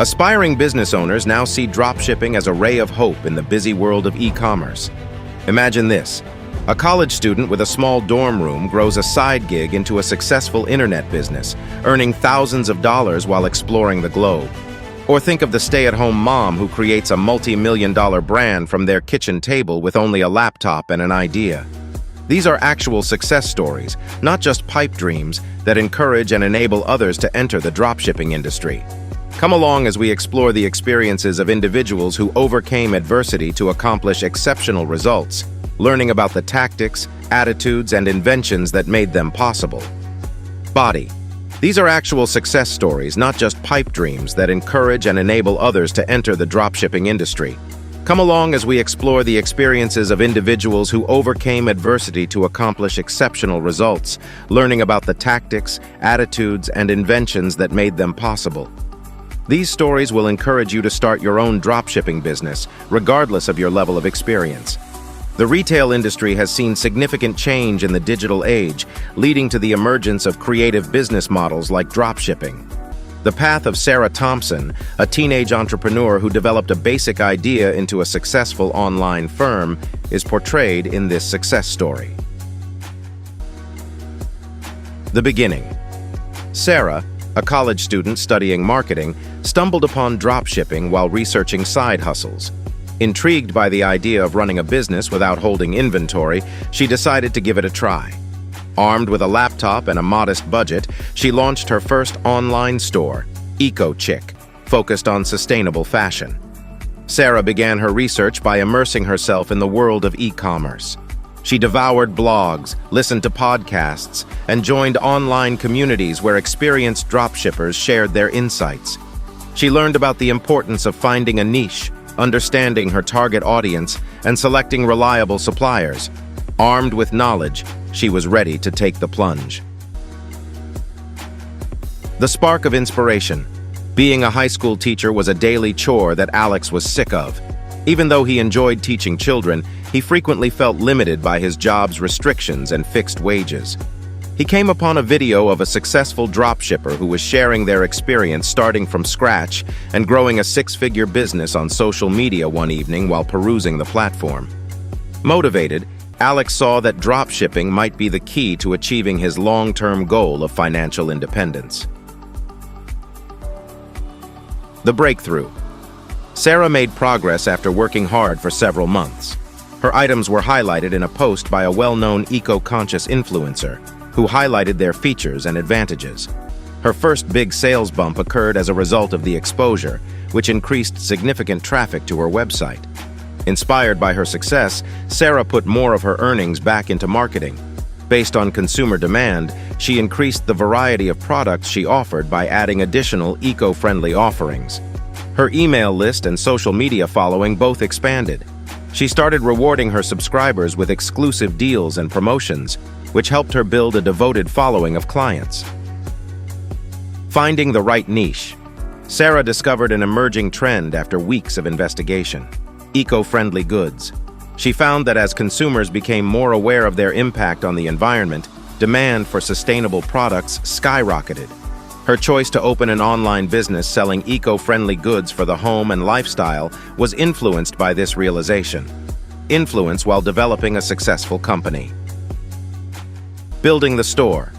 Aspiring business owners now see dropshipping as a ray of hope in the busy world of e-commerce. Imagine this. A college student with a small dorm room grows a side gig into a successful internet business, earning thousands of dollars while exploring the globe. Or think of the stay-at-home mom who creates a multi-million-dollar brand from their kitchen table with only a laptop and an idea. These are actual success stories, not just pipe dreams, that encourage and enable others to enter the dropshipping industry. Come along as we explore the experiences of individuals who overcame adversity to accomplish exceptional results, learning about the tactics, attitudes, and inventions that made them possible. Body. These are actual success stories, not just pipe dreams, that encourage and enable others to enter the dropshipping industry. Come along as we explore the experiences of individuals who overcame adversity to accomplish exceptional results, learning about the tactics, attitudes, and inventions that made them possible. These stories will encourage you to start your own dropshipping business, regardless of your level of experience. The retail industry has seen significant change in the digital age, leading to the emergence of creative business models like dropshipping. The path of Sarah Thompson, a teenage entrepreneur who developed a basic idea into a successful online firm, is portrayed in this success story. The beginning. Sarah, a college student studying marketing, stumbled upon dropshipping while researching side hustles. Intrigued by the idea of running a business without holding inventory, she decided to give it a try. Armed with a laptop and a modest budget, she launched her first online store, EcoChick, focused on sustainable fashion. Sarah began her research by immersing herself in the world of e-commerce. She devoured blogs, listened to podcasts, and joined online communities where experienced dropshippers shared their insights. She learned about the importance of finding a niche, understanding her target audience, and selecting reliable suppliers. Armed with knowledge, she was ready to take the plunge. The spark of inspiration. Being a high school teacher was a daily chore that Alex was sick of. Even though he enjoyed teaching children, he frequently felt limited by his job's restrictions and fixed wages. He came upon a video of a successful dropshipper who was sharing their experience starting from scratch and growing a six-figure business on social media one evening while perusing the platform. Motivated, Alex saw that dropshipping might be the key to achieving his long-term goal of financial independence. The breakthrough. Sarah made progress after working hard for several months. Her items were highlighted in a post by a well-known eco-conscious influencer who highlighted their features and advantages. Her first big sales bump occurred as a result of the exposure, which increased significant traffic to her website. Inspired by her success, Sarah put more of her earnings back into marketing. Based on consumer demand, she increased the variety of products she offered by adding additional eco-friendly offerings. Her email list and social media following both expanded. She started rewarding her subscribers with exclusive deals and promotions, which helped her build a devoted following of clients. Finding the right niche. Sarah discovered an emerging trend after weeks of investigation: eco-friendly goods. She found that as consumers became more aware of their impact on the environment, demand for sustainable products skyrocketed. Her choice to open an online business selling eco-friendly goods for the home and lifestyle was influenced by this realization. Influence while developing a successful company. Building the store.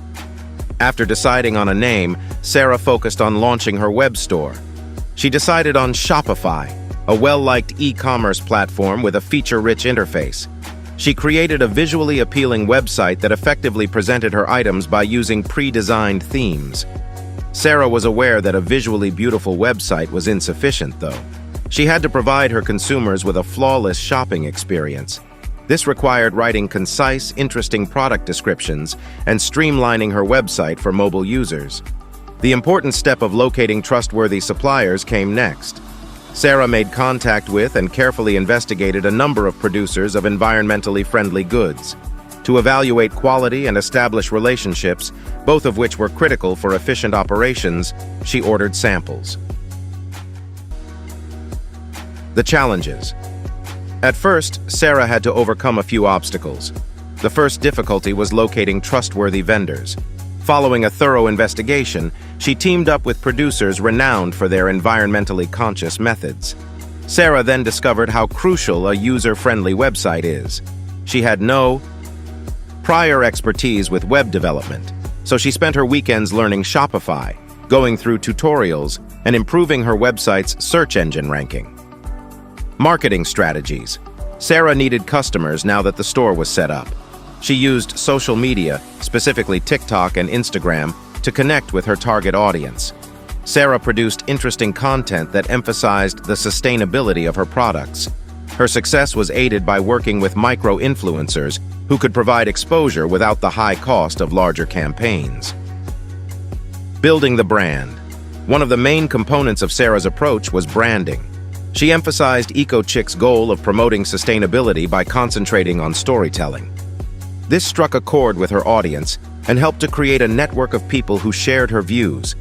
After deciding on a name, Sarah focused on launching her web store. She decided on Shopify, a well-liked e-commerce platform with a feature-rich interface. She created a visually appealing website that effectively presented her items by using pre-designed themes. Sarah was aware that a visually beautiful website was insufficient, though. She had to provide her consumers with a flawless shopping experience. This required writing concise, interesting product descriptions and streamlining her website for mobile users. The important step of locating trustworthy suppliers came next. Sarah made contact with and carefully investigated a number of producers of environmentally friendly goods. To evaluate quality and establish relationships, both of which were critical for efficient operations, she ordered samples. The challenges. At first, Sarah had to overcome a few obstacles. The first difficulty was locating trustworthy vendors. Following a thorough investigation, she teamed up with producers renowned for their environmentally conscious methods. Sarah then discovered how crucial a user-friendly website is. She had no prior expertise with web development, so she spent her weekends learning Shopify, going through tutorials, and improving her website's search engine ranking. Marketing strategies. Sarah needed customers now that the store was set up. She used social media, specifically TikTok and Instagram, to connect with her target audience. Sarah produced interesting content that emphasized the sustainability of her products. Her success was aided by working with micro-influencers who could provide exposure without the high cost of larger campaigns. Building the brand. One of the main components of Sarah's approach was branding. She emphasized EcoChick's goal of promoting sustainability by concentrating on storytelling. This struck a chord with her audience and helped to create a network of people who shared her views.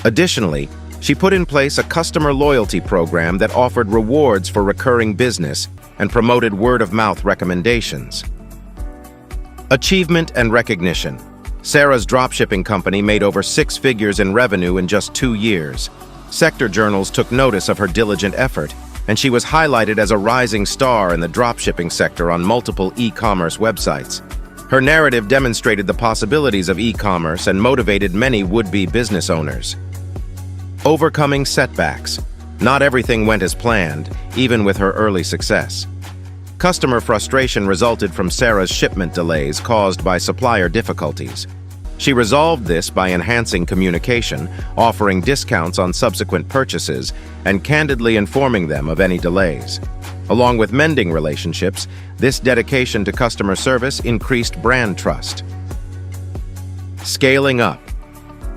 Additionally, she put in place a customer loyalty program that offered rewards for recurring business and promoted word-of-mouth recommendations. Achievement and recognition. Sarah's dropshipping company made over 6 figures in revenue in just 2 years. Sector journals took notice of her diligent effort, and she was highlighted as a rising star in the dropshipping sector on multiple e-commerce websites. Her narrative demonstrated the possibilities of e-commerce and motivated many would-be business owners. Overcoming setbacks. Not everything went as planned, even with her early success. Customer frustration resulted from Sarah's shipment delays caused by supplier difficulties. She resolved this by enhancing communication, offering discounts on subsequent purchases, and candidly informing them of any delays. Along with mending relationships, this dedication to customer service increased brand trust. Scaling up.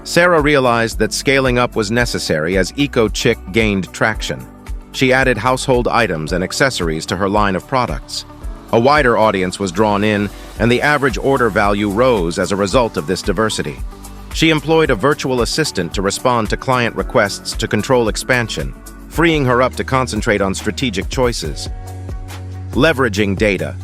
Sarah realized that scaling up was necessary as EcoChick gained traction. She added household items and accessories to her line of products. A wider audience was drawn in, and the average order value rose as a result of this diversity. She employed a virtual assistant to respond to client requests to control expansion, freeing her up to concentrate on strategic choices. Leveraging data.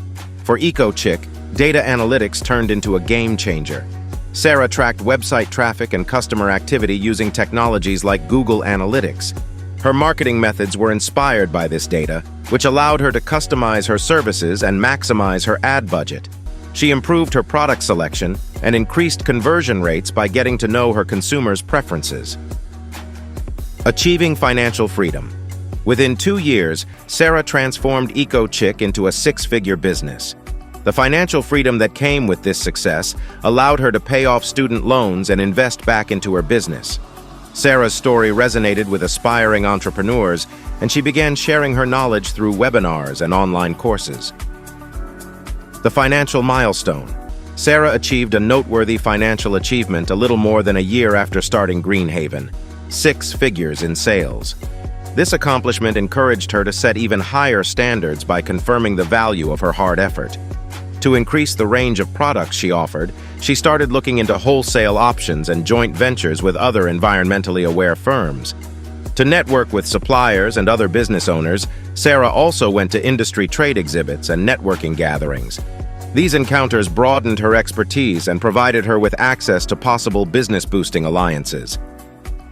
For EcoChick, data analytics turned into a game changer. Sarah tracked website traffic and customer activity using technologies like Google Analytics. Her marketing methods were inspired by this data, which allowed her to customize her services and maximize her ad budget. She improved her product selection and increased conversion rates by getting to know her consumers' preferences. Achieving financial freedom. Within 2 years, Sarah transformed EcoChick into a 6-figure business. The financial freedom that came with this success allowed her to pay off student loans and invest back into her business. Sarah's story resonated with aspiring entrepreneurs, and she began sharing her knowledge through webinars and online courses. The financial milestone. Sarah achieved a noteworthy financial achievement a little more than a year after starting Greenhaven: 6 figures in sales. This accomplishment encouraged her to set even higher standards by confirming the value of her hard effort. To increase the range of products she offered, she started looking into wholesale options and joint ventures with other environmentally aware firms. To network with suppliers and other business owners, Sarah also went to industry trade exhibits and networking gatherings. These encounters broadened her expertise and provided her with access to possible business-boosting alliances.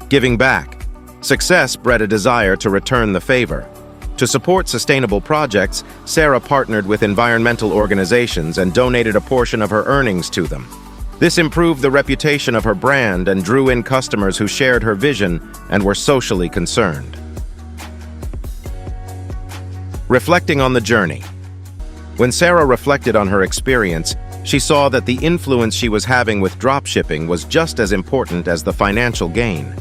Giving back. Success bred a desire to return the favor. To support sustainable projects, Sarah partnered with environmental organizations and donated a portion of her earnings to them. This improved the reputation of her brand and drew in customers who shared her vision and were socially concerned. Reflecting on the journey. When Sarah reflected on her experience, she saw that the influence she was having with dropshipping was just as important as the financial gain.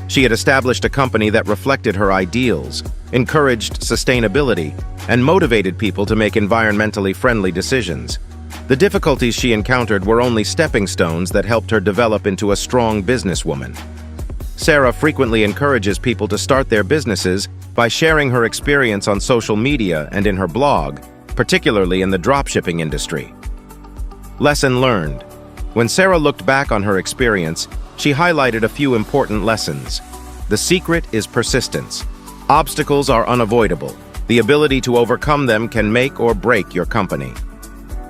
She had established a company that reflected her ideals, encouraged sustainability, and motivated people to make environmentally friendly decisions. The difficulties she encountered were only stepping stones that helped her develop into a strong businesswoman. Sarah frequently encourages people to start their businesses by sharing her experience on social media and in her blog, particularly in the dropshipping industry. Lesson learned. When Sarah looked back on her experience, she highlighted a few important lessons. The secret is persistence. Obstacles are unavoidable. The ability to overcome them can make or break your company.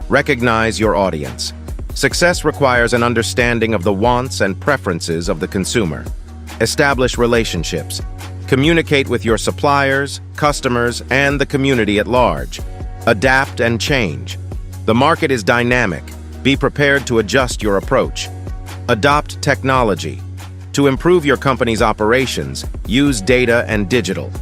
Recognize your audience. Success requires an understanding of the wants and preferences of the consumer. Establish relationships. Communicate with your suppliers, customers, and the community at large. Adapt and change. The market is dynamic. Be prepared to adjust your approach. Adopt technology. To improve your company's operations, use data and digital.